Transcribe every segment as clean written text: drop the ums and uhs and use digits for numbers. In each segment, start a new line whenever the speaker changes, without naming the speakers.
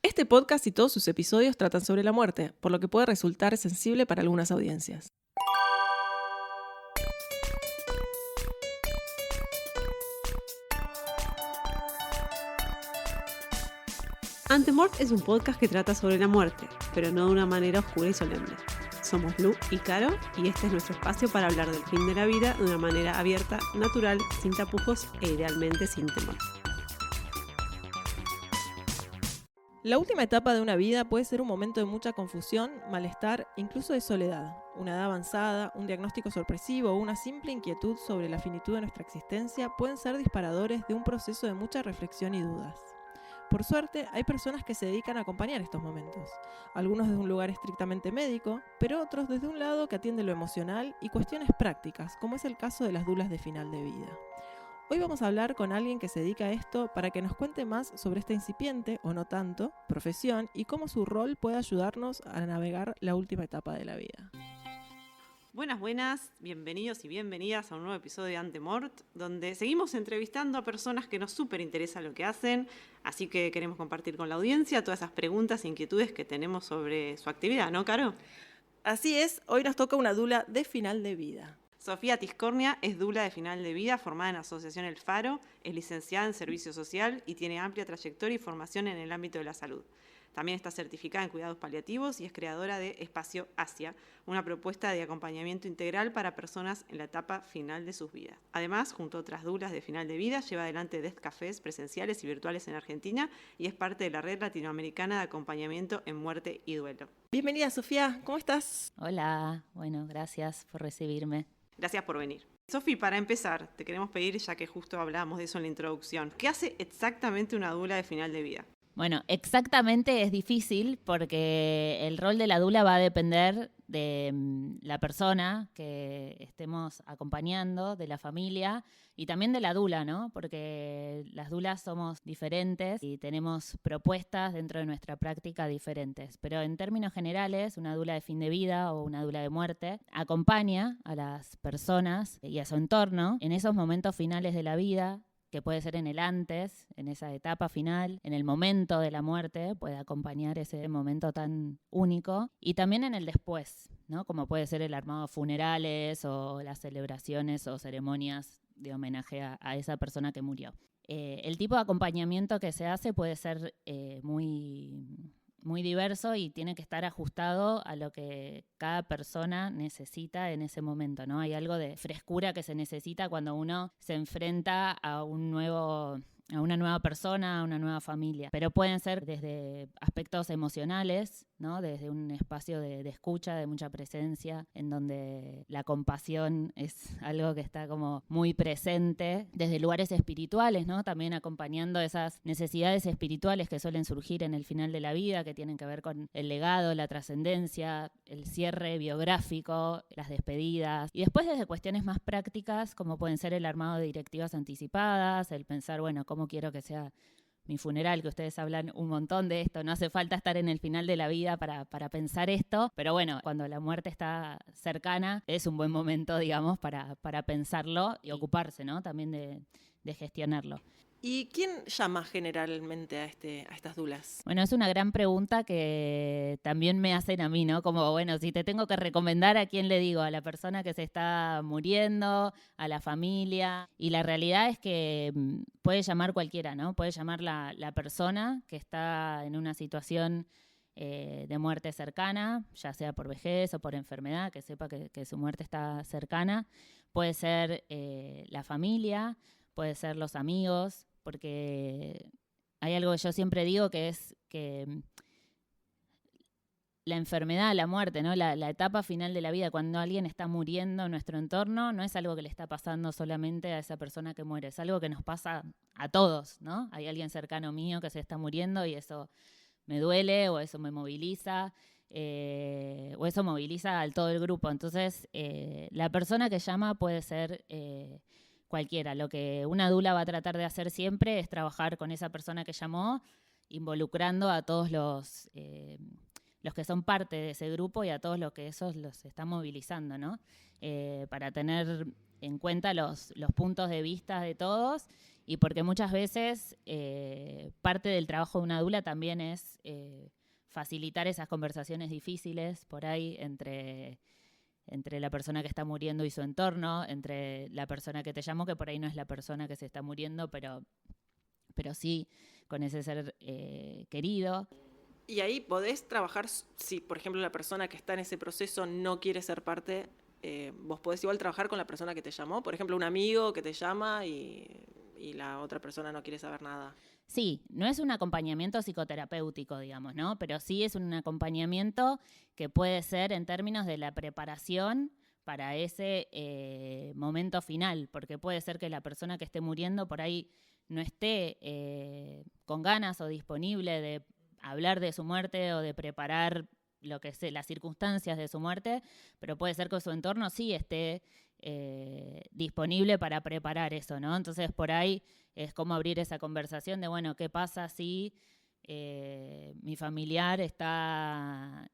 Este podcast y todos sus episodios tratan sobre la muerte, por lo que puede resultar sensible para algunas audiencias.
Antemort es un podcast que trata sobre la muerte, pero no de una manera oscura y solemne. Somos Lu y Caro, y este es nuestro espacio para hablar del fin de la vida de una manera abierta, natural, sin tapujos e idealmente sin temor.
La última etapa de una vida puede ser un momento de mucha confusión, malestar, incluso de soledad. Una edad avanzada, un diagnóstico sorpresivo o una simple inquietud sobre la finitud de nuestra existencia pueden ser disparadores de un proceso de mucha reflexión y dudas. Por suerte, hay personas que se dedican a acompañar estos momentos, algunos desde un lugar estrictamente médico, pero otros desde un lado que atiende lo emocional y cuestiones prácticas, como es el caso de las dulas de final de vida. Hoy vamos a hablar con alguien que se dedica a esto para que nos cuente más sobre esta incipiente, o no tanto, profesión y cómo su rol puede ayudarnos a navegar la última etapa de la vida.
Buenas, bienvenidos y bienvenidas a un nuevo episodio de Antemort, donde seguimos entrevistando a personas que nos súper interesa lo que hacen, así que queremos compartir con la audiencia todas esas preguntas e inquietudes que tenemos sobre su actividad, ¿no, Caro?
Así es, hoy nos toca una dula de final de vida.
Sofía Tiscornia es dula de final de vida, formada en Asociación El Faro, es licenciada en Servicio Social y tiene amplia trayectoria y formación en el ámbito de la salud. También está certificada en cuidados paliativos y es creadora de Espacio Asia, una propuesta de acompañamiento integral para personas en la etapa final de sus vidas. Además, junto a otras dulas de final de vida, lleva adelante Death Cafés presenciales y virtuales en Argentina y es parte de la Red Latinoamericana de Acompañamiento en Muerte y Duelo.
Bienvenida, Sofía, ¿cómo estás?
Hola, bueno, gracias por recibirme.
Gracias por venir. Sofi, para empezar, te queremos pedir, ya que justo hablábamos de eso en la introducción, ¿qué hace exactamente una dula de final de vida?
Bueno, exactamente es difícil porque el rol de la dula va a depender de la persona que estemos acompañando, de la familia y también de la dula, ¿no? Porque las dulas somos diferentes y tenemos propuestas dentro de nuestra práctica diferentes. Pero en términos generales, una dula de fin de vida o una dula de muerte acompaña a las personas y a su entorno en esos momentos finales de la vida, que puede ser en el antes, en esa etapa final, en el momento de la muerte, puede acompañar ese momento tan único, y también en el después, ¿no? Como puede ser el armado de funerales o las celebraciones o ceremonias de homenaje a esa persona que murió. El tipo de acompañamiento que se hace puede ser muy diverso y tiene que estar ajustado a lo que cada persona necesita en ese momento, ¿no? Hay algo de frescura que se necesita cuando uno se enfrenta a una nueva persona, a una nueva familia. Pero pueden ser desde aspectos emocionales, ¿no? Desde un espacio de escucha, de mucha presencia, en donde la compasión es algo que está como muy presente, desde lugares espirituales, ¿no? También acompañando esas necesidades espirituales que suelen surgir en el final de la vida, que tienen que ver con el legado, la trascendencia, el cierre biográfico, las despedidas. Y después desde cuestiones más prácticas, como pueden ser el armado de directivas anticipadas, el pensar, bueno, cómo quiero que sea mi funeral, que ustedes hablan un montón de esto, no hace falta estar en el final de la vida para pensar esto, pero bueno, cuando la muerte está cercana, es un buen momento, digamos, para pensarlo y ocuparse, ¿no? También de gestionarlo.
¿Y quién llama generalmente a estas dulas?
Bueno, es una gran pregunta que también me hacen a mí, ¿no? Como, bueno, si te tengo que recomendar, ¿a quién le digo? ¿A la persona que se está muriendo? ¿A la familia? Y la realidad es que puede llamar cualquiera, ¿no? Puede llamar la persona que está en una situación de muerte cercana, ya sea por vejez o por enfermedad, que sepa que su muerte está cercana. Puede ser la familia, puede ser los amigos, porque hay algo que yo siempre digo que es que la enfermedad, la muerte, ¿no? La etapa final de la vida, cuando alguien está muriendo en nuestro entorno, no es algo que le está pasando solamente a esa persona que muere, es algo que nos pasa a todos, ¿no? Hay alguien cercano mío que se está muriendo y eso me duele o eso me moviliza, o eso moviliza al todo el grupo. Entonces, la persona que llama puede ser cualquiera. Lo que una dula va a tratar de hacer siempre es trabajar con esa persona que llamó, involucrando a todos los que son parte de ese grupo y a todos los que esos los están movilizando, ¿no? Para tener en cuenta los puntos de vista de todos y porque muchas veces parte del trabajo de una dula también es facilitar esas conversaciones difíciles por ahí entre la persona que está muriendo y su entorno, entre la persona que te llamó, que por ahí no es la persona que se está muriendo, pero sí con ese ser querido.
Y ahí podés trabajar, si por ejemplo la persona que está en ese proceso no quiere ser parte, vos podés igual trabajar con la persona que te llamó, por ejemplo un amigo que te llama y la otra persona no quiere saber nada.
Sí, no es un acompañamiento psicoterapéutico, digamos, ¿no? Pero sí es un acompañamiento que puede ser en términos de la preparación para ese momento final, porque puede ser que la persona que esté muriendo por ahí no esté con ganas o disponible de hablar de su muerte o de preparar lo que sea, las circunstancias de su muerte, pero puede ser que su entorno sí esté disponible para preparar eso, ¿no? Entonces por ahí es como abrir esa conversación de, bueno, ¿qué pasa si mi familiar está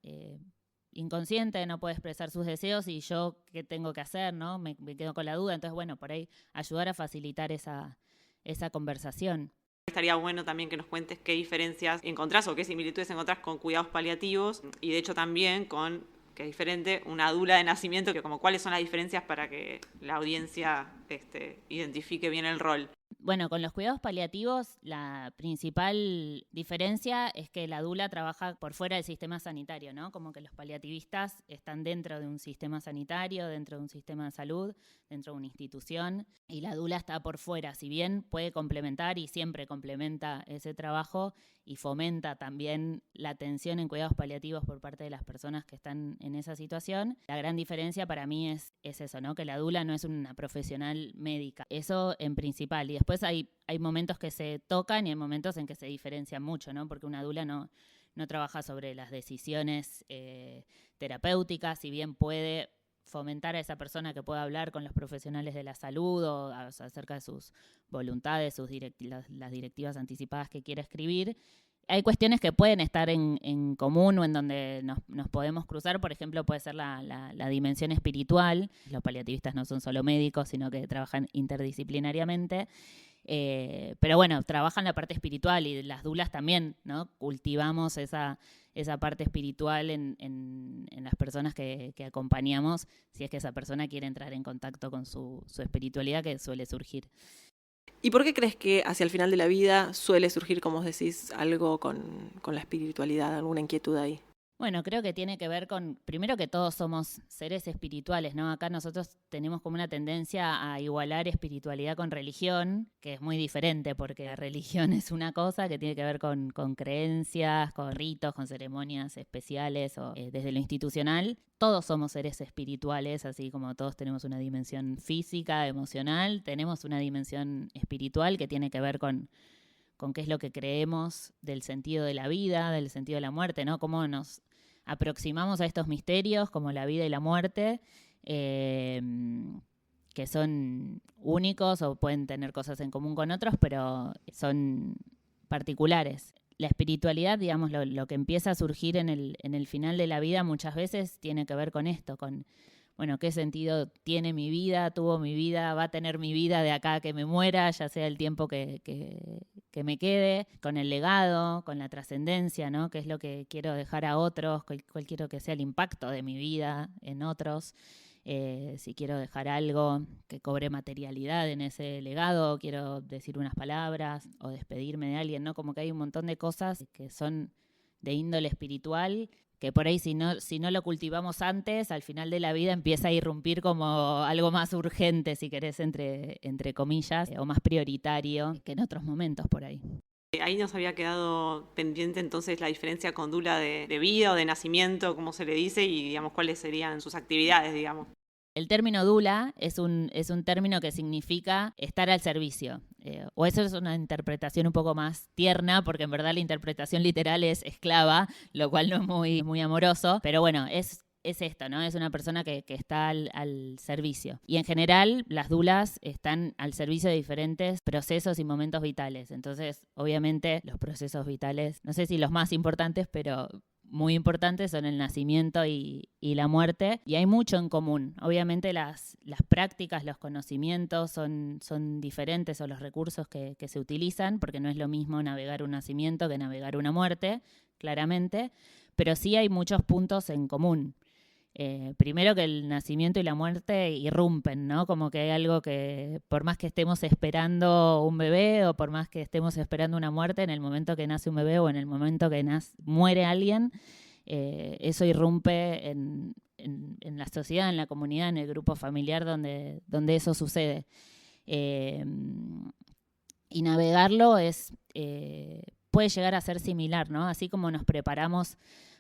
inconsciente, no puede expresar sus deseos y yo qué tengo que hacer, ¿no? Me quedo con la duda. Entonces, bueno, por ahí ayudar a facilitar esa conversación.
Estaría bueno también que nos cuentes qué diferencias encontrás o qué similitudes encontrás con cuidados paliativos y de hecho también con, que es diferente, una dula de nacimiento, que como cuáles son las diferencias para que la audiencia identifique bien el rol.
Bueno, con los cuidados paliativos la principal diferencia es que la dula trabaja por fuera del sistema sanitario, ¿no? Como que los paliativistas están dentro de un sistema sanitario, dentro de un sistema de salud, dentro de una institución, y la dula está por fuera. Si bien puede complementar y siempre complementa ese trabajo y fomenta también la atención en cuidados paliativos por parte de las personas que están en esa situación, la gran diferencia para mí es eso, ¿no? Que la dula no es una profesional médica. Eso en principal. Y después hay momentos que se tocan y hay momentos en que se diferencian mucho, ¿no? Porque una dula no trabaja sobre las decisiones terapéuticas, si bien puede fomentar a esa persona que pueda hablar con los profesionales de la salud o acerca de sus voluntades, las directivas anticipadas que quiere escribir. Hay cuestiones que pueden estar en común o en donde nos podemos cruzar. Por ejemplo, puede ser la dimensión espiritual. Los paliativistas no son solo médicos, sino que trabajan interdisciplinariamente. Pero bueno, trabajan la parte espiritual y las dulas también, ¿no? Cultivamos esa parte espiritual en las personas que acompañamos, si es que esa persona quiere entrar en contacto con su espiritualidad, que suele surgir.
¿Y por qué crees que hacia el final de la vida suele surgir, como os decís, algo con la espiritualidad, alguna inquietud ahí?
Bueno, creo que tiene que ver con, primero que todos somos seres espirituales, ¿no? Acá nosotros tenemos como una tendencia a igualar espiritualidad con religión, que es muy diferente porque la religión es una cosa que tiene que ver con creencias, con ritos, con ceremonias especiales o desde lo institucional. Todos somos seres espirituales, así como todos tenemos una dimensión física, emocional, tenemos una dimensión espiritual que tiene que ver con qué es lo que creemos del sentido de la vida, del sentido de la muerte, ¿no? Cómo nos aproximamos a estos misterios como la vida y la muerte, que son únicos o pueden tener cosas en común con otros, pero son particulares. La espiritualidad, digamos, lo que empieza a surgir en el final de la vida muchas veces tiene que ver con esto, con, bueno, qué sentido tiene mi vida, tuvo mi vida, va a tener mi vida de acá a que me muera, ya sea el tiempo que me quede, con el legado, con la trascendencia, ¿no? Qué es lo que quiero dejar a otros, cuál quiero que sea el impacto de mi vida en otros, si quiero dejar algo que cobre materialidad en ese legado, quiero decir unas palabras o despedirme de alguien, ¿no? Como que hay un montón de cosas que son de índole espiritual, que por ahí si no lo cultivamos antes, al final de la vida empieza a irrumpir como algo más urgente, si querés, entre comillas, o más prioritario que en otros momentos por ahí.
Ahí nos había quedado pendiente entonces la diferencia con dula de vida o de nacimiento, como se le dice, y digamos cuáles serían sus actividades, digamos.
El término dula es un término que significa estar al servicio. O eso es una interpretación un poco más tierna, porque en verdad la interpretación literal es esclava, lo cual no es muy, muy amoroso. Pero bueno, es esto, ¿no? Es una persona que está al servicio. Y en general, las dulas están al servicio de diferentes procesos y momentos vitales. Entonces, obviamente, los procesos vitales, no sé si los más importantes, pero muy importantes son el nacimiento y la muerte, y hay mucho en común. Obviamente las prácticas, los conocimientos son diferentes, o los recursos que se utilizan, porque no es lo mismo navegar un nacimiento que navegar una muerte, claramente, pero sí hay muchos puntos en común. Primero que el nacimiento y la muerte irrumpen, ¿no? Como que hay algo que, por más que estemos esperando un bebé o por más que estemos esperando una muerte, en el momento que nace un bebé o en el momento que muere alguien, eso irrumpe en la sociedad, en la comunidad, en el grupo familiar donde eso sucede. Y navegarlo puede llegar a ser similar, ¿no? Así como nos preparamos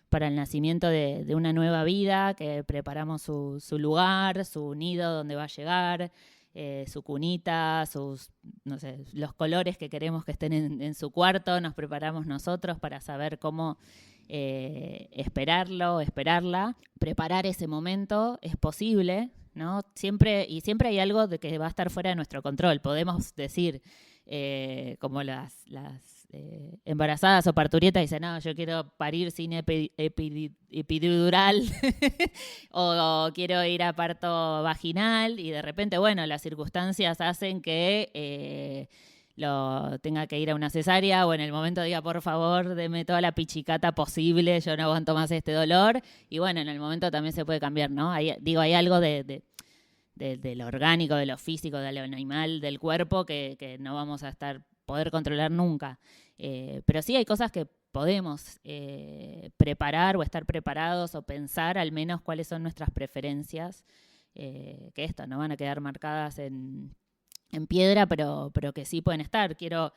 para el nacimiento de una nueva vida, que preparamos su lugar, su nido donde va a llegar, su cunita, no sé, los colores que queremos que estén en su cuarto, nos preparamos nosotros para saber cómo esperarla. Preparar ese momento es posible, ¿no? Siempre hay algo de que va a estar fuera de nuestro control. Podemos decir, como las embarazadas o parturientas dicen, no, yo quiero parir sin epidural o quiero ir a parto vaginal, y de repente, bueno, las circunstancias hacen que lo tenga que ir a una cesárea, o en el momento diga, por favor, deme toda la pichicata posible, yo no aguanto más este dolor, y bueno, en el momento también se puede cambiar, ¿no? Hay algo de lo orgánico, de lo físico, de lo animal, del cuerpo que no vamos a poder controlar nunca. Pero sí hay cosas que podemos preparar o estar preparados o pensar al menos cuáles son nuestras preferencias, que esto no van a quedar marcadas en piedra, pero que sí pueden estar. Quiero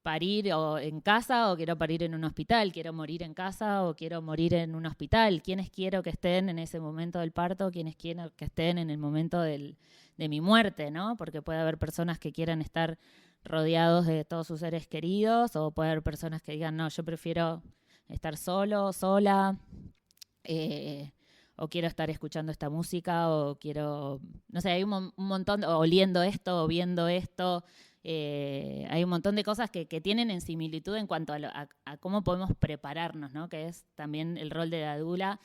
parir en casa o quiero parir en un hospital, quiero morir en casa o quiero morir en un hospital. ¿Quiénes quiero que estén en ese momento del parto? ¿Quiénes quiero que estén en el momento de mi muerte, ¿no? Porque puede haber personas que quieran estar rodeados de todos sus seres queridos, o puede haber personas que digan, no, yo prefiero estar solo, sola, o quiero estar escuchando esta música, o quiero, no sé, hay un montón, o oliendo esto, o viendo esto. Hay un montón de cosas que tienen en similitud en cuanto a cómo podemos prepararnos, ¿no? Que es también el rol de la dula.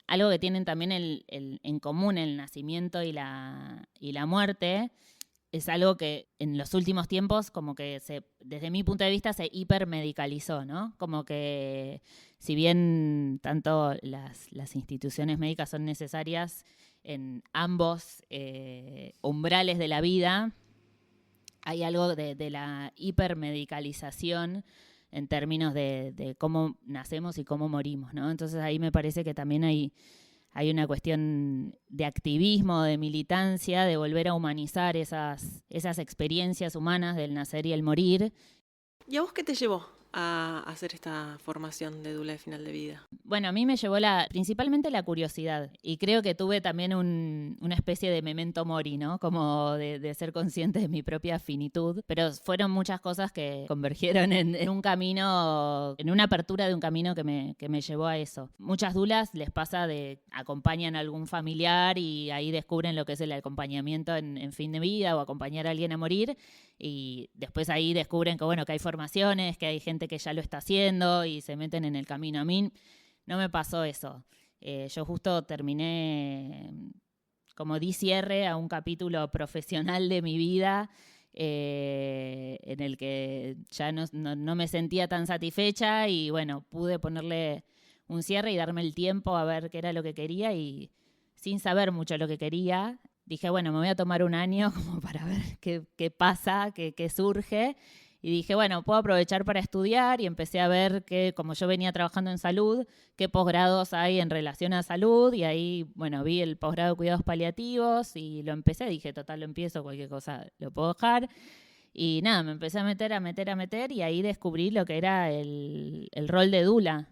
Algo que tienen también en común el nacimiento y la muerte es algo que en los últimos tiempos, como que desde mi punto de vista, se hipermedicalizó, ¿no? Como que si bien tanto las instituciones médicas son necesarias en ambos umbrales de la vida, hay algo de la hipermedicalización en términos de cómo nacemos y cómo morimos, ¿no? Entonces ahí me parece que también hay una cuestión de activismo, de militancia, de volver a humanizar esas experiencias humanas del nacer y el morir.
¿Y a vos qué te llevó a hacer esta formación de dula de final de vida?
Bueno, a mí me llevó principalmente la curiosidad, y creo que tuve también una especie de memento mori, ¿no? Como de ser consciente de mi propia finitud, pero fueron muchas cosas que convergieron en un camino, en una apertura de un camino que me llevó a eso. Muchas dulas les pasa acompañan a algún familiar y ahí descubren lo que es el acompañamiento en fin de vida, o acompañar a alguien a morir, y después ahí descubren que hay formaciones, que hay gente que ya lo está haciendo y se meten en el camino. A mí no me pasó eso. Yo justo terminé, como di cierre a un capítulo profesional de mi vida, en el que ya no me sentía tan satisfecha, y bueno, pude ponerle un cierre y darme el tiempo a ver qué era lo que quería, y sin saber mucho lo que quería, dije, bueno, me voy a tomar un año como para ver qué pasa, qué surge. Y dije, bueno, puedo aprovechar para estudiar, y empecé a ver que, como yo venía trabajando en salud, qué posgrados hay en relación a salud, y ahí, bueno, vi el posgrado de cuidados paliativos y lo empecé. Dije, total, lo empiezo, cualquier cosa lo puedo dejar. Y nada, me empecé a meter, y ahí descubrí lo que era el rol de dula,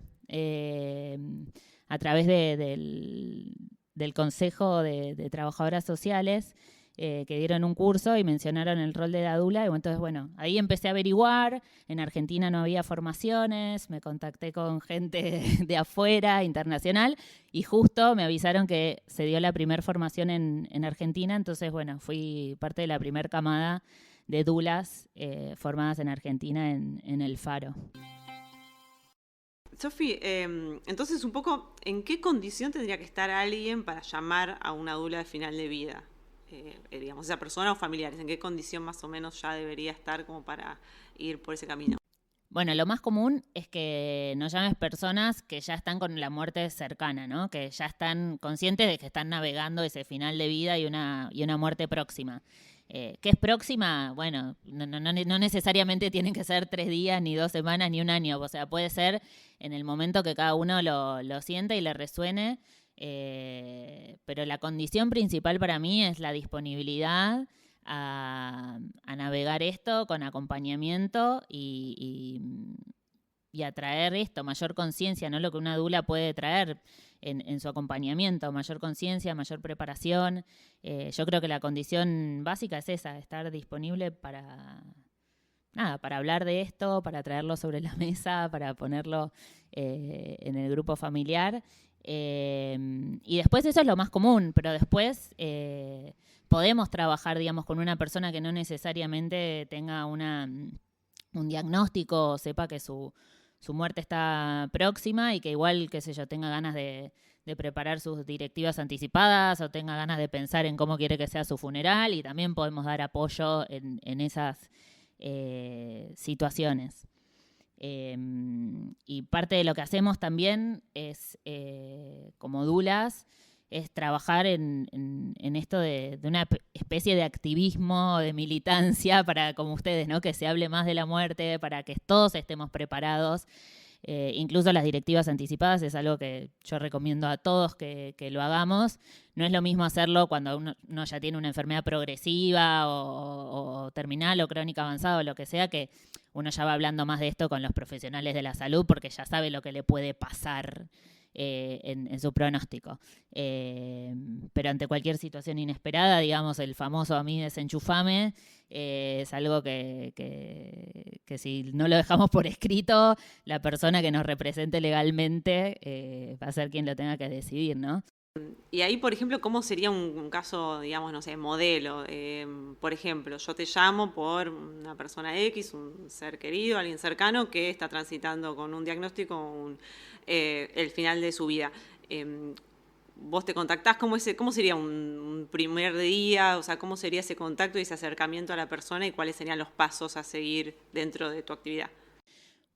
a través del Consejo de Trabajadoras Sociales, que dieron un curso y mencionaron el rol de la dula. Y entonces, bueno, ahí empecé a averiguar. En Argentina no había formaciones, me contacté con gente de afuera, internacional, y justo me avisaron que se dio la primera formación en Argentina. Entonces, bueno, fui parte de la primera camada de dulas formadas en Argentina en el Faro.
Sofi, entonces un poco, ¿en qué condición tendría que estar alguien para llamar a una dula de final de vida? Digamos, esa persona o familiares, ¿en qué condición más o menos ya debería estar como para ir por ese camino?
Bueno, lo más común es que nos llames personas que ya están con la muerte cercana, ¿no? Que ya están conscientes de que están navegando ese final de vida y una muerte próxima. ¿Qué es próxima? Bueno, no necesariamente tienen que ser 3 días, ni 2 semanas, ni un año. O sea, puede ser en el momento que cada uno lo sienta y le resuene. Pero la condición principal para mí es la disponibilidad a navegar esto con acompañamiento y a traer esto, mayor conciencia, ¿no? Lo que una dula puede traer en su acompañamiento, mayor conciencia, mayor preparación. Yo creo que la condición básica es esa, estar disponible para hablar de esto, para traerlo sobre la mesa, para ponerlo en el grupo familiar. Y después eso es lo más común, pero después podemos trabajar, digamos, con una persona que no necesariamente tenga un diagnóstico o sepa que su muerte está próxima y que igual, qué sé yo, tenga ganas de preparar sus directivas anticipadas o tenga ganas de pensar en cómo quiere que sea su funeral, y también podemos dar apoyo en esas situaciones. Y parte de lo que hacemos también es, como dulas, es trabajar en esto de una especie de activismo, de militancia para, como ustedes, ¿no? Que se hable más de la muerte, para que todos estemos preparados. Incluso las directivas anticipadas es algo que yo recomiendo a todos que lo hagamos. No es lo mismo hacerlo cuando uno ya tiene una enfermedad progresiva o terminal o crónica avanzada o lo que sea, que uno ya va hablando más de esto con los profesionales de la salud porque ya sabe lo que le puede pasar en su pronóstico. Pero ante cualquier situación inesperada, digamos, el famoso a mí desenchufame, es algo que si no lo dejamos por escrito, la persona que nos represente legalmente va a ser quien lo tenga que decidir, ¿no?
Y ahí, por ejemplo, ¿cómo sería un caso, digamos, no sé, modelo? Por ejemplo, yo te llamo por una persona X, un ser querido, alguien cercano que está transitando con un diagnóstico, el final de su vida. Vos te contactás, ¿cómo sería un primer día? O sea, ¿cómo sería ese contacto y ese acercamiento a la persona y cuáles serían los pasos a seguir dentro de tu actividad?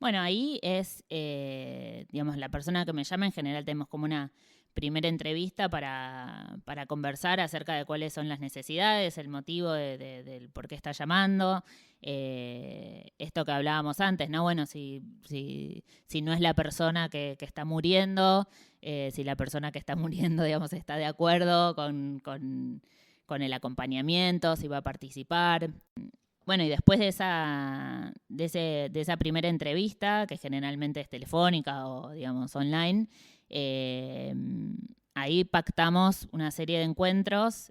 Bueno, ahí es, digamos, la persona que me llama, en general tenemos como una primera entrevista para conversar acerca de cuáles son las necesidades, el motivo del por qué está llamando, esto que hablábamos antes, ¿no? Bueno, si no es la persona que está muriendo, si la persona que está muriendo, digamos, está de acuerdo con el acompañamiento, si va a participar. Bueno, y después de esa primera entrevista, que generalmente es telefónica o, digamos, online, ahí pactamos una serie de encuentros.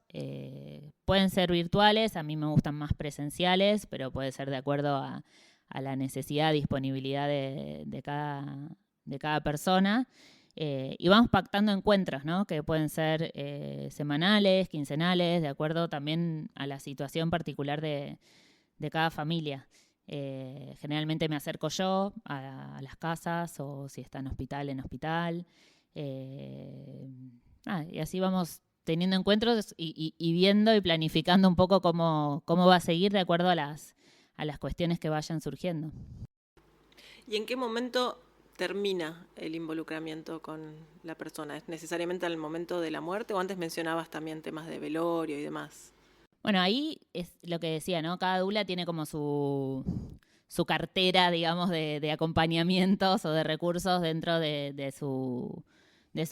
Pueden ser virtuales, a mí me gustan más presenciales, pero puede ser de acuerdo a la necesidad, disponibilidad de cada persona. Y vamos pactando encuentros, ¿no? Que pueden ser semanales, quincenales, de acuerdo también a la situación particular de cada familia. Generalmente me acerco yo a las casas, o si está en hospital. Y así vamos teniendo encuentros y viendo y planificando un poco cómo va a seguir de acuerdo a las cuestiones que vayan surgiendo.
¿Y en qué momento termina el involucramiento con la persona? ¿Es necesariamente al momento de la muerte o antes mencionabas también temas de velorio y demás?
Bueno, ahí es lo que decía, ¿no? Cada dula tiene como su cartera, digamos, de acompañamientos o de recursos dentro de su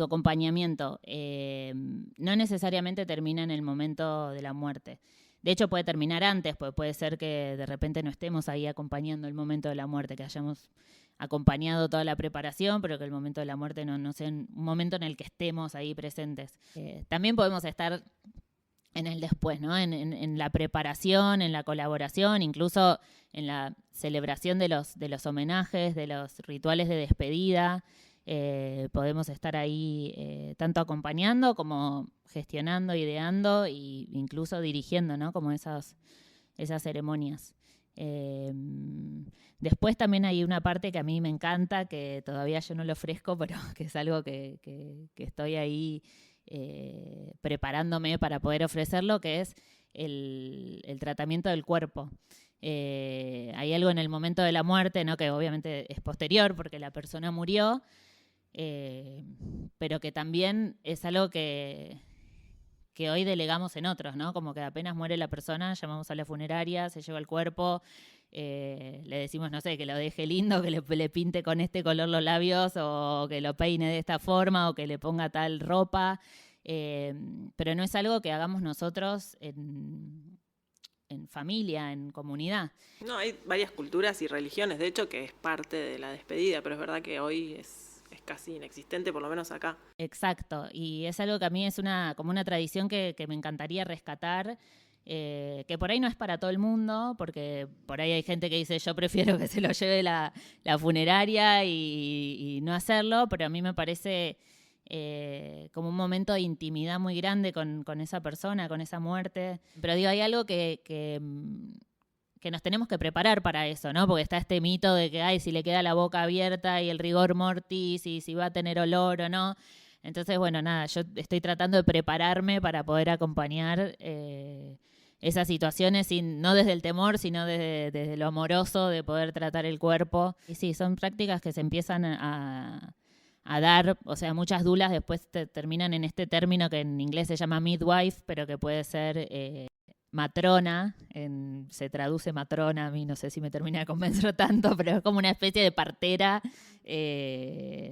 acompañamiento. No necesariamente termina en el momento de la muerte. De hecho, puede terminar antes, pues puede ser que de repente no estemos ahí acompañando el momento de la muerte, que hayamos acompañado toda la preparación, pero que el momento de la muerte no sea un momento en el que estemos ahí presentes. También podemos estar en el después, ¿no? En la preparación, en la colaboración, incluso en la celebración de los homenajes, de los rituales de despedida. Podemos estar ahí tanto acompañando como gestionando, ideando e incluso dirigiendo, ¿no? Como esas ceremonias. Después también hay una parte que a mí me encanta, que todavía yo no lo ofrezco, pero que es algo que estoy ahí preparándome para poder ofrecerlo, que es el tratamiento del cuerpo. Hay algo en el momento de la muerte, ¿no? Que obviamente es posterior porque la persona murió, pero que también es algo que hoy delegamos en otros, ¿no? Como que apenas muere la persona, llamamos a la funeraria, se lleva el cuerpo, le decimos, no sé, que lo deje lindo, que le pinte con este color los labios, o que lo peine de esta forma, o que le ponga tal ropa, pero no es algo que hagamos nosotros en familia, en comunidad.
No, hay varias culturas y religiones, de hecho, que es parte de la despedida, pero es verdad que hoy es casi inexistente, por lo menos acá.
Exacto, y es algo que a mí es como una tradición que me encantaría rescatar, que por ahí no es para todo el mundo, porque por ahí hay gente que dice yo prefiero que se lo lleve la funeraria y no hacerlo, pero a mí me parece como un momento de intimidad muy grande con esa persona, con esa muerte. Pero digo, hay algo que nos tenemos que preparar para eso, ¿no? Porque está este mito de que, ay, si le queda la boca abierta y el rigor mortis y si va a tener olor o no. Entonces, bueno, nada, yo estoy tratando de prepararme para poder acompañar esas situaciones, no desde el temor, sino desde lo amoroso de poder tratar el cuerpo. Y sí, son prácticas que se empiezan a dar, o sea, muchas dulas después terminan en este término que en inglés se llama midwife, pero que puede ser matrona, se traduce matrona, a mí no sé si me termina de convencer tanto, pero es como una especie de partera,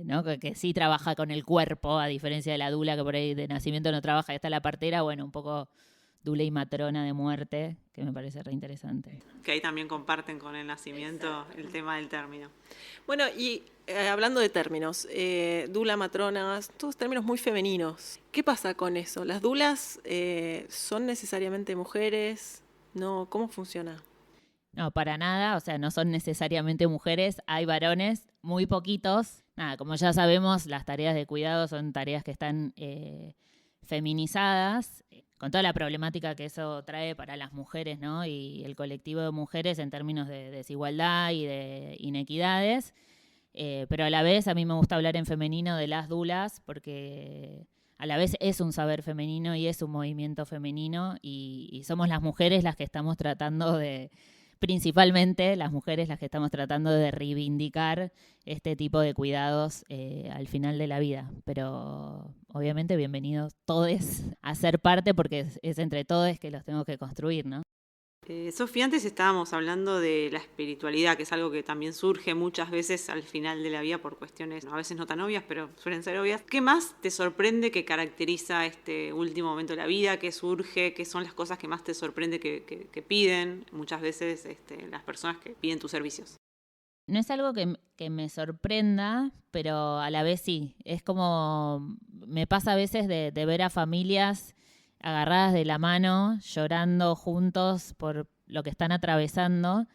¿no? que sí trabaja con el cuerpo, a diferencia de la dula, que por ahí de nacimiento no trabaja, y está la partera, bueno, un poco dula y matrona de muerte, que me parece re interesante.
Que ahí también comparten con el nacimiento. Exacto. El tema del término.
Bueno, y hablando de términos, dula, matronas, todos términos muy femeninos. ¿Qué pasa con eso? ¿Las dulas son necesariamente mujeres? ¿No? ¿Cómo funciona?
No, para nada, o sea, no son necesariamente mujeres, hay varones, muy poquitos. Nada, como ya sabemos, las tareas de cuidado son tareas que están feminizadas, con toda la problemática que eso trae para las mujeres, ¿no? Y el colectivo de mujeres en términos de desigualdad y de inequidades. Pero a la vez a mí me gusta hablar en femenino de las dulas porque a la vez es un saber femenino y es un movimiento femenino y somos las mujeres las que estamos tratando principalmente las mujeres las que estamos tratando de reivindicar este tipo de cuidados al final de la vida. Pero obviamente bienvenidos todos a ser parte porque es entre todos que los tenemos que construir, ¿no?
Sofía, antes estábamos hablando de la espiritualidad, que es algo que también surge muchas veces al final de la vida por cuestiones a veces no tan obvias, pero suelen ser obvias. ¿Qué más te sorprende que caracteriza este último momento de la vida? ¿Qué surge? ¿Qué son las cosas que más te sorprende que piden muchas veces las personas que piden tus servicios?
No es algo que me sorprenda, pero a la vez sí. Es como me pasa a veces de ver a familias agarradas de la mano, llorando juntos por lo que están atravesando,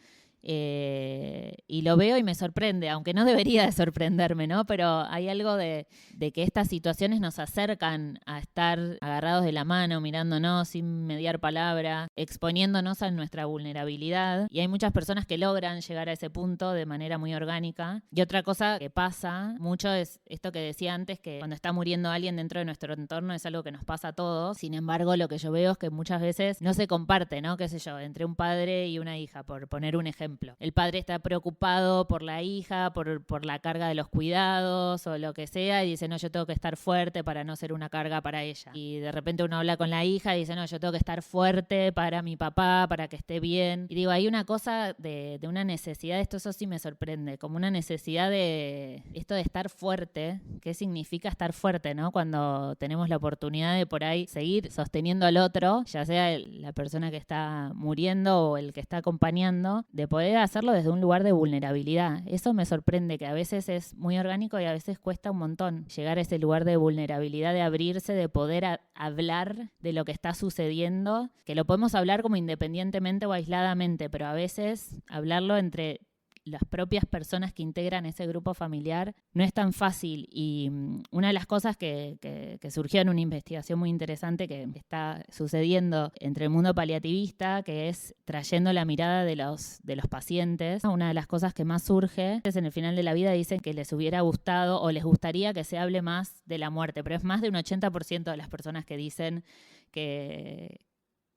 y lo veo y me sorprende, aunque no debería de sorprenderme, ¿no? Pero hay algo de que estas situaciones nos acercan a estar agarrados de la mano, mirándonos sin mediar palabra, exponiéndonos a nuestra vulnerabilidad, y hay muchas personas que logran llegar a ese punto de manera muy orgánica. Y otra cosa que pasa mucho es esto que decía antes, que cuando está muriendo alguien dentro de nuestro entorno es algo que nos pasa a todos. Sin embargo, lo que yo veo es que muchas veces no se comparte, ¿no? Qué sé yo, entre un padre y una hija, por poner un ejemplo. El padre está preocupado por la hija, por la carga de los cuidados o lo que sea, y dice, no, yo tengo que estar fuerte para no ser una carga para ella. Y de repente uno habla con la hija y dice, no, yo tengo que estar fuerte para mi papá, para que esté bien. Y digo, hay una cosa de una necesidad, eso sí me sorprende, como una necesidad de esto de estar fuerte. ¿Qué significa estar fuerte, no? Cuando tenemos la oportunidad de por ahí seguir sosteniendo al otro, ya sea la persona que está muriendo o el que está acompañando, de poder hacerlo desde un lugar de vulnerabilidad. Eso me sorprende, que a veces es muy orgánico y a veces cuesta un montón llegar a ese lugar de vulnerabilidad, de abrirse, de poder hablar de lo que está sucediendo, que lo podemos hablar como independientemente o aisladamente, pero a veces hablarlo entre las propias personas que integran ese grupo familiar, no es tan fácil. Y una de las cosas que surgió en una investigación muy interesante que está sucediendo entre el mundo paliativista, que es trayendo la mirada de los pacientes, una de las cosas que más surge es en el final de la vida dicen que les hubiera gustado o les gustaría que se hable más de la muerte, pero es más de un 80% de las personas que dicen que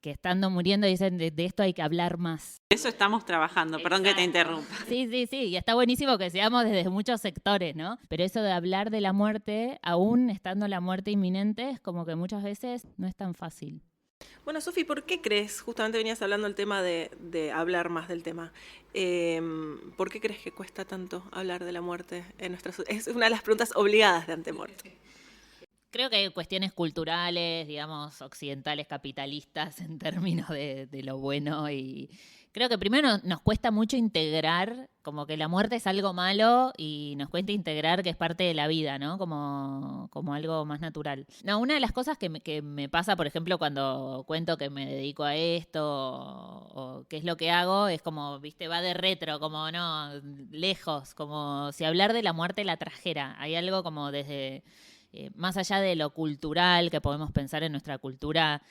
estando muriendo dicen de esto hay que hablar más.
Eso estamos trabajando, perdón que te interrumpa.
Sí, y está buenísimo que seamos desde muchos sectores, ¿no? Pero eso de hablar de la muerte, aún estando la muerte inminente, es como que muchas veces no es tan fácil.
Bueno, Sofi, ¿por qué crees? Justamente venías hablando del tema de hablar más del tema. ¿Por qué crees que cuesta tanto hablar de la muerte en nuestra sociedad? Es una de las preguntas obligadas de antemuerte.
Creo que hay cuestiones culturales, digamos, occidentales, capitalistas, en términos de lo bueno. Y creo que primero nos cuesta mucho integrar, como que la muerte es algo malo y nos cuesta integrar que es parte de la vida, ¿no? Como algo más natural. No, una de las cosas que me pasa, por ejemplo, cuando cuento que me dedico a esto o qué es lo que hago, es como, viste, va de retro, como no, lejos, como si hablar de la muerte la trajera. Hay algo como desde... más allá de lo cultural, que podemos pensar en nuestra cultura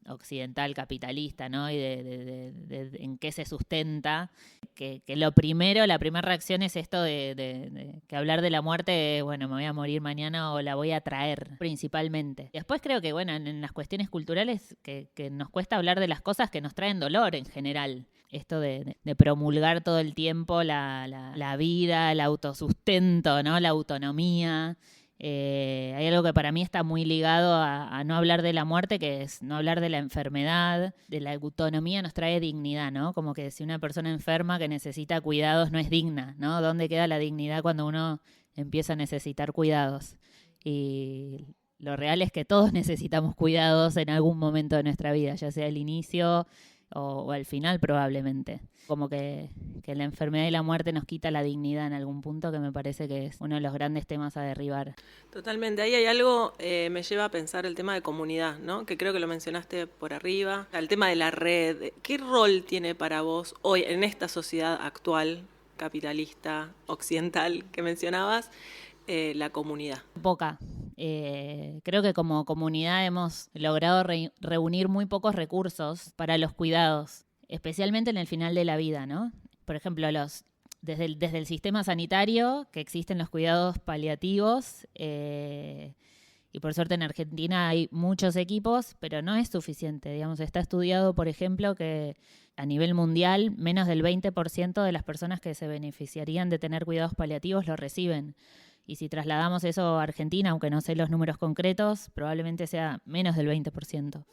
occidental capitalista, ¿no? Y de en qué se sustenta, que la primera reacción es esto de que hablar de la muerte, bueno, me voy a morir mañana o la voy a traer principalmente. Después creo que, bueno, en las cuestiones culturales que nos cuesta hablar de las cosas que nos traen dolor en general. Esto de promulgar todo el tiempo la vida, el autosustento, ¿no? La autonomía. Hay algo que para mí está muy ligado a no hablar de la muerte, que es no hablar de la enfermedad, de la autonomía nos trae dignidad, ¿no? Como que si una persona enferma que necesita cuidados no es digna, ¿no? ¿Dónde queda la dignidad cuando uno empieza a necesitar cuidados? Y lo real es que todos necesitamos cuidados en algún momento de nuestra vida, ya sea al inicio o al final probablemente. Como que la enfermedad y la muerte nos quita la dignidad en algún punto, que me parece que es uno de los grandes temas a derribar.
Totalmente, ahí hay algo, me lleva a pensar el tema de comunidad, ¿no? Que creo que lo mencionaste por arriba, el tema de la red. ¿Qué rol tiene para vos hoy en esta sociedad actual, capitalista, occidental, que mencionabas, la comunidad?
Poca. Creo que como comunidad hemos logrado reunir muy pocos recursos para los cuidados, especialmente en el final de la vida, ¿no? Por ejemplo, desde el sistema sanitario, que existen los cuidados paliativos, y por suerte en Argentina hay muchos equipos, pero no es suficiente. Digamos, está estudiado, por ejemplo, que a nivel mundial menos del 20% de las personas que se beneficiarían de tener cuidados paliativos lo reciben. Y si trasladamos eso a Argentina, aunque no sé los números concretos, probablemente sea menos del 20%.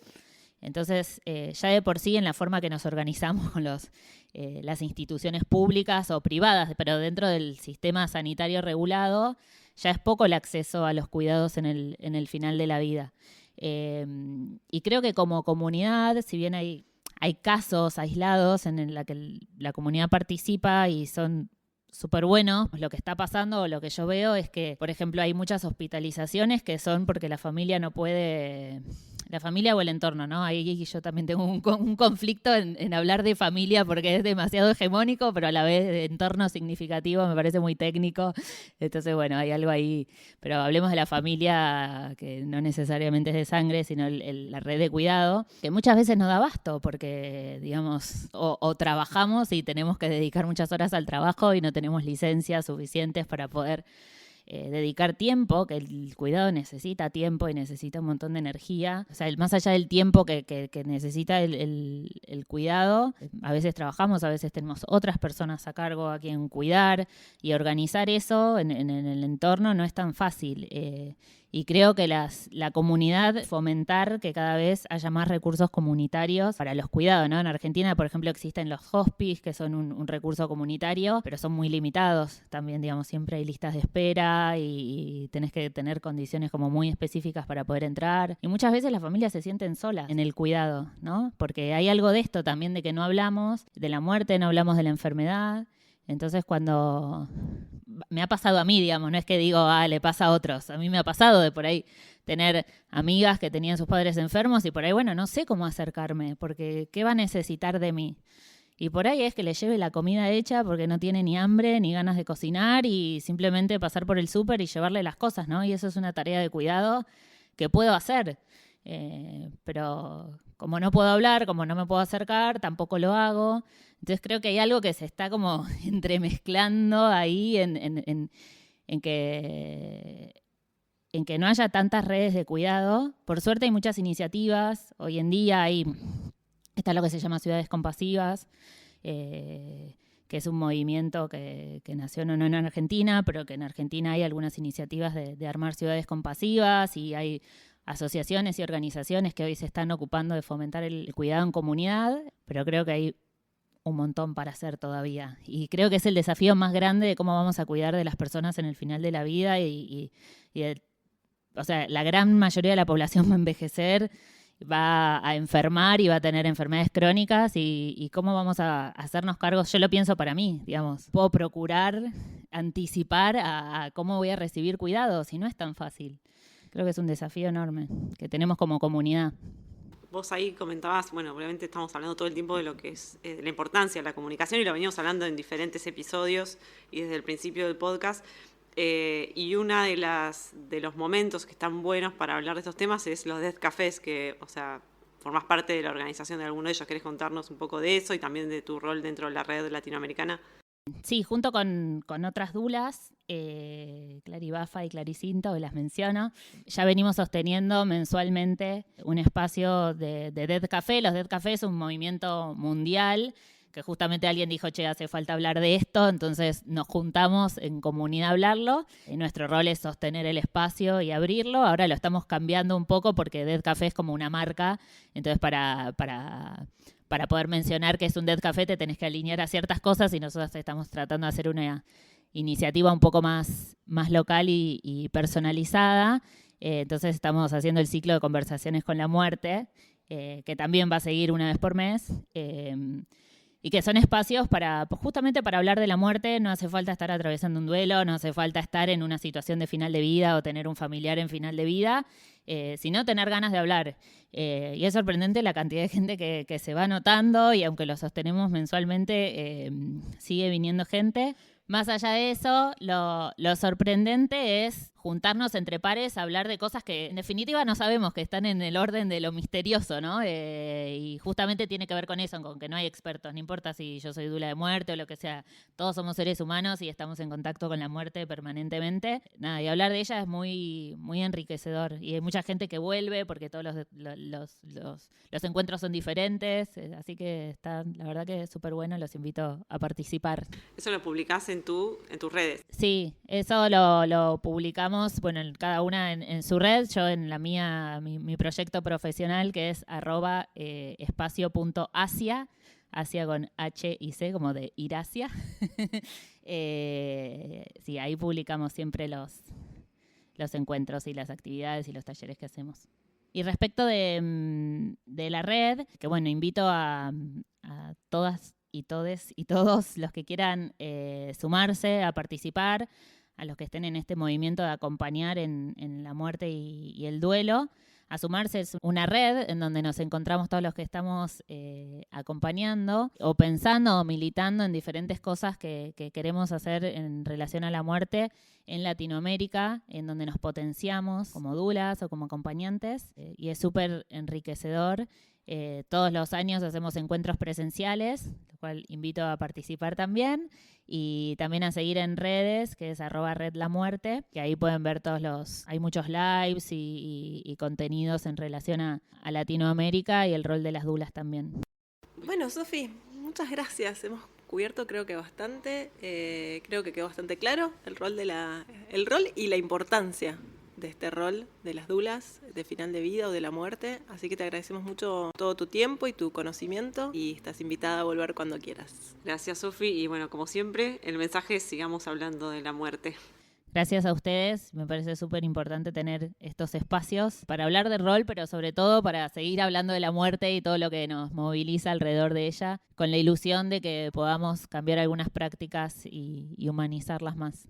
Entonces, ya de por sí en la forma que nos organizamos con las instituciones públicas o privadas, pero dentro del sistema sanitario regulado, ya es poco el acceso a los cuidados en el final de la vida. Y creo que como comunidad, si bien hay casos aislados en la que la comunidad participa y son súper bueno, lo que está pasando o lo que yo veo es que, por ejemplo, hay muchas hospitalizaciones que son porque la familia no puede, la familia o el entorno, ¿no? Ahí yo también tengo un conflicto en hablar de familia porque es demasiado hegemónico, pero a la vez de entorno significativo me parece muy técnico. Entonces, bueno, hay algo ahí. Pero hablemos de la familia que no necesariamente es de sangre, sino la red de cuidado, que muchas veces no da abasto porque, digamos, o trabajamos y tenemos que dedicar muchas horas al trabajo y no tenemos licencias suficientes para poder dedicar tiempo, que el cuidado necesita tiempo y necesita un montón de energía. O sea, más allá del tiempo que necesita el cuidado, a veces trabajamos, a veces tenemos otras personas a cargo a quien cuidar, y organizar eso en el entorno no es tan fácil. Y creo que la comunidad, fomentar que cada vez haya más recursos comunitarios para los cuidados, ¿no? En Argentina, por ejemplo, existen los hospice, que son un recurso comunitario, pero son muy limitados. También, digamos, siempre hay listas de espera y tenés que tener condiciones como muy específicas para poder entrar. Y muchas veces las familias se sienten solas en el cuidado, ¿no? Porque hay algo de esto también, de que no hablamos de la muerte, no hablamos de la enfermedad. Entonces, cuando me ha pasado a mí, digamos, no es que digo, le pasa a otros. A mí me ha pasado de por ahí tener amigas que tenían sus padres enfermos y por ahí, bueno, no sé cómo acercarme, porque ¿qué va a necesitar de mí? Y por ahí es que le lleve la comida hecha porque no tiene ni hambre ni ganas de cocinar y simplemente pasar por el súper y llevarle las cosas, ¿no? Y eso es una tarea de cuidado que puedo hacer. Pero como no puedo hablar, como no me puedo acercar, tampoco lo hago. Entonces creo que hay algo que se está como entremezclando ahí en que no haya tantas redes de cuidado. Por suerte hay muchas iniciativas. Hoy en día está lo que se llama Ciudades Compasivas, que es un movimiento que nació no en Argentina, pero que en Argentina hay algunas iniciativas de armar ciudades compasivas y hay asociaciones y organizaciones que hoy se están ocupando de fomentar el cuidado en comunidad, pero creo que hay un montón para hacer todavía. Y creo que es el desafío más grande de cómo vamos a cuidar de las personas en el final de la vida o sea, la gran mayoría de la población va a envejecer, va a enfermar y va a tener enfermedades crónicas y cómo vamos a hacernos cargos. Yo lo pienso para mí, digamos. Puedo procurar anticipar a cómo voy a recibir cuidados y no es tan fácil. Creo que es un desafío enorme que tenemos como comunidad.
Vos ahí comentabas, bueno, obviamente estamos hablando todo el tiempo de lo que es la importancia de la comunicación y lo venimos hablando en diferentes episodios y desde el principio del podcast. Y una de los momentos que están buenos para hablar de estos temas es los Death Cafés, que, o sea, formás parte de la organización de alguno de ellos. ¿Querés contarnos un poco de eso y también de tu rol dentro de la red latinoamericana?
Sí, junto con otras dulas, Clary Bafa y Claricinto, que las menciono, ya venimos sosteniendo mensualmente un espacio de Death Café. Los Death Café es un movimiento mundial que justamente alguien dijo, che, hace falta hablar de esto, entonces nos juntamos en comunidad a hablarlo. Nuestro rol es sostener el espacio y abrirlo. Ahora lo estamos cambiando un poco porque Death Café es como una marca, entonces para poder mencionar que es un Death Café te tenés que alinear a ciertas cosas y nosotros estamos tratando de hacer una iniciativa un poco más local y personalizada. Entonces estamos haciendo el ciclo de conversaciones con la muerte, que también va a seguir una vez por mes. Y que son espacios justamente para hablar de la muerte. No hace falta estar atravesando un duelo, no hace falta estar en una situación de final de vida o tener un familiar en final de vida, sino tener ganas de hablar. Y es sorprendente la cantidad de gente que se va notando y aunque lo sostenemos mensualmente, sigue viniendo gente. Más allá de eso, lo sorprendente es juntarnos entre pares a hablar de cosas que en definitiva no sabemos, que están en el orden de lo misterioso, ¿no? Y justamente tiene que ver con eso, con que no hay expertos, no importa si yo soy dula de muerte o lo que sea, todos somos seres humanos y estamos en contacto con la muerte permanentemente. Nada, y hablar de ella es muy, muy enriquecedor y hay mucha gente que vuelve porque todos los encuentros son diferentes, así que está, la verdad que es súper bueno, los invito a participar.
¿Eso lo publicás en tus redes?
Sí, eso lo publicamos, bueno, cada una en su red, yo en la mía, mi proyecto profesional que es @espacio.asia, Asia con H y C, como de Irasia. Sí, ahí publicamos siempre los encuentros y las actividades y los talleres que hacemos. Y respecto de la red, que bueno, invito a todas y todes y todos los que quieran sumarse a participar, a los que estén en este movimiento de acompañar en la muerte y el duelo, a sumarse. Es una red en donde nos encontramos todos los que estamos acompañando o pensando o militando en diferentes cosas que queremos hacer en relación a la muerte en Latinoamérica, en donde nos potenciamos como dulas o como acompañantes, y es súper enriquecedor. Todos los años hacemos encuentros presenciales, lo cual invito a participar también, y también a seguir en redes, que es @redlamuerte, que ahí pueden ver hay muchos lives y contenidos en relación a Latinoamérica y el rol de las dulas también.
Bueno, Sofi, muchas gracias. Hemos cubierto creo que bastante, creo que quedó bastante claro el rol y la importancia de este rol de las dulas, de final de vida o de la muerte. Así que te agradecemos mucho todo tu tiempo y tu conocimiento y estás invitada a volver cuando quieras.
Gracias, Sofi. Y bueno, como siempre, el mensaje es sigamos hablando de la muerte.
Gracias a ustedes, me parece súper importante tener estos espacios para hablar del rol, pero sobre todo para seguir hablando de la muerte y todo lo que nos moviliza alrededor de ella, con la ilusión de que podamos cambiar algunas prácticas y humanizarlas más.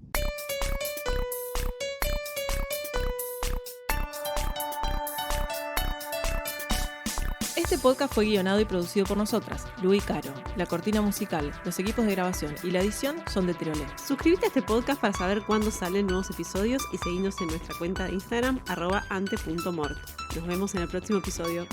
Este podcast fue guionado y producido por nosotras, Lu y Caro. La cortina musical, los equipos de grabación y la edición son de Triolé.
Suscríbete a este podcast para saber cuándo salen nuevos episodios y seguinos en nuestra cuenta de Instagram @ante.mort. Nos vemos en el próximo episodio.